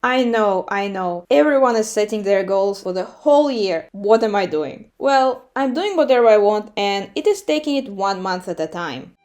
I know. Everyone is setting their goals for the whole year. What am I doing? Well, I'm doing whatever I want and it is taking it 1 month at a time.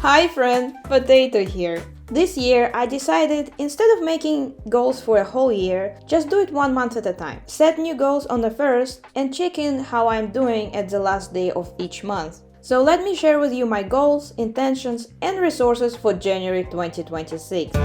Hi friend, Potato here. This year I decided instead of making goals for a whole year, just do it 1 month at a time. Set new goals on the first and check in how I'm doing at the last day of each month. So let me share with you my goals, intentions and resources for January 2026.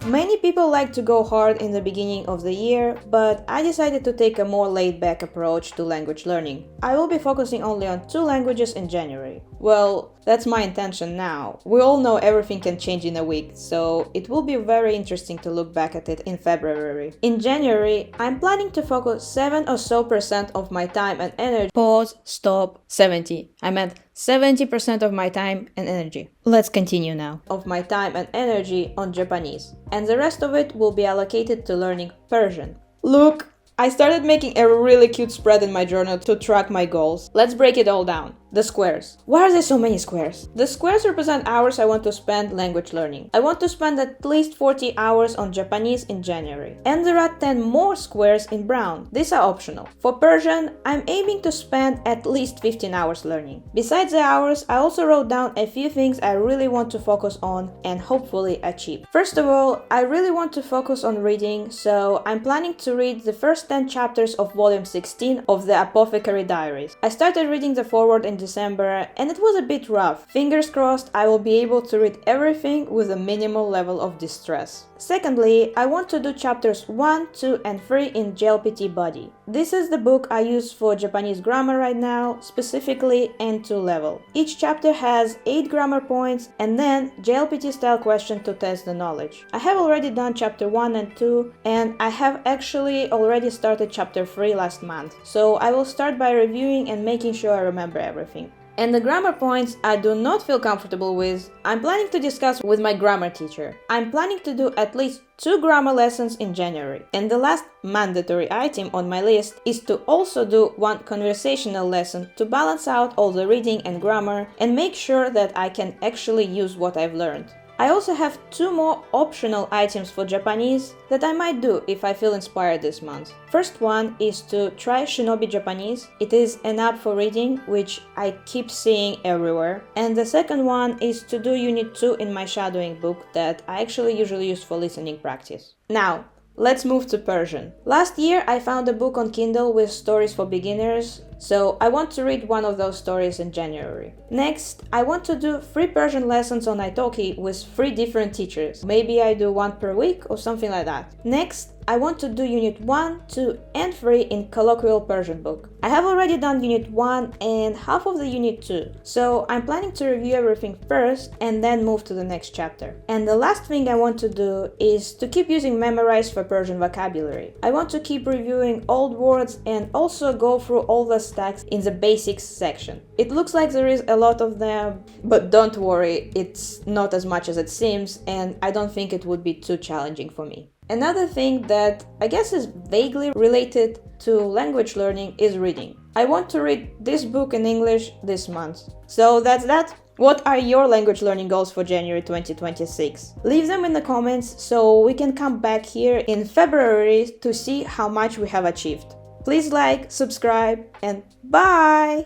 Many people like to go hard in the beginning of the year, but I decided to take a more laid-back approach to language learning. I will be focusing only on 2 languages in January. Well, that's my intention now. We all know everything can change in a week, so it will be very interesting to look back at it in February. In January, I'm planning to focus 7% or so of my time and energy. Pause, stop, 70. I meant 70% of my time and energy. Let's continue now. Of my time and energy on Japanese. And the rest of it will be allocated to learning Persian. Look, I started making a really cute spread in my journal to track my goals. Let's break it all down. The squares. Why are there so many squares? The squares represent hours I want to spend language learning. I want to spend at least 40 hours on Japanese in January. And there are 10 more squares in brown. These are optional. For Persian, I'm aiming to spend at least 15 hours learning. Besides the hours, I also wrote down a few things I really want to focus on and hopefully achieve. First of all, I really want to focus on reading, so I'm planning to read the first 10 chapters of volume 16 of the Apothecary Diaries. I started reading the foreword in December and it was a bit rough. Fingers crossed I will be able to read everything with a minimal level of distress. Secondly, I want to do chapters 1, 2 and 3 in JLPT Body. This is the book I use for Japanese grammar right now, specifically N2 level. Each chapter has 8 grammar points and then JLPT style question to test the knowledge. I have already done chapter 1 and 2 and I have actually already started chapter 3 last month, so I will start by reviewing and making sure I remember everything. And the grammar points I do not feel comfortable with, I'm planning to discuss with my grammar teacher. I'm planning to do at least 2 grammar lessons in January. And the last mandatory item on my list is to also do 1 conversational lesson to balance out all the reading and grammar and make sure that I can actually use what I've learned. I also have 2 more optional items for Japanese that I might do if I feel inspired this month. First one is to try Shinobi Japanese. It is an app for reading, which I keep seeing everywhere. And the second one is to do Unit 2 in my shadowing book that I actually usually use for listening practice. Now, let's move to Persian. Last year I found a book on Kindle with stories for beginners, so I want to read one of those stories in January. Next, I want to do 3 Persian lessons on Italki with 3 different teachers. Maybe I do 1 per week or something like that. Next, I want to do Unit 1, 2 and 3 in colloquial Persian book. I have already done Unit 1 and half of the Unit 2, so I'm planning to review everything first and then move to the next chapter. And the last thing I want to do is to keep using memrise for Persian vocabulary. I want to keep reviewing old words and also go through all the stacks in the basics section. It looks like there is a lot of them, but don't worry, it's not as much as it seems and I don't think it would be too challenging for me. Another thing that I guess is vaguely related to language learning is reading. I want to read this book in English this month. So that's that. What are your language learning goals for January 2026? Leave them in the comments so we can come back here in February to see how much we have achieved. Please like, subscribe, and bye!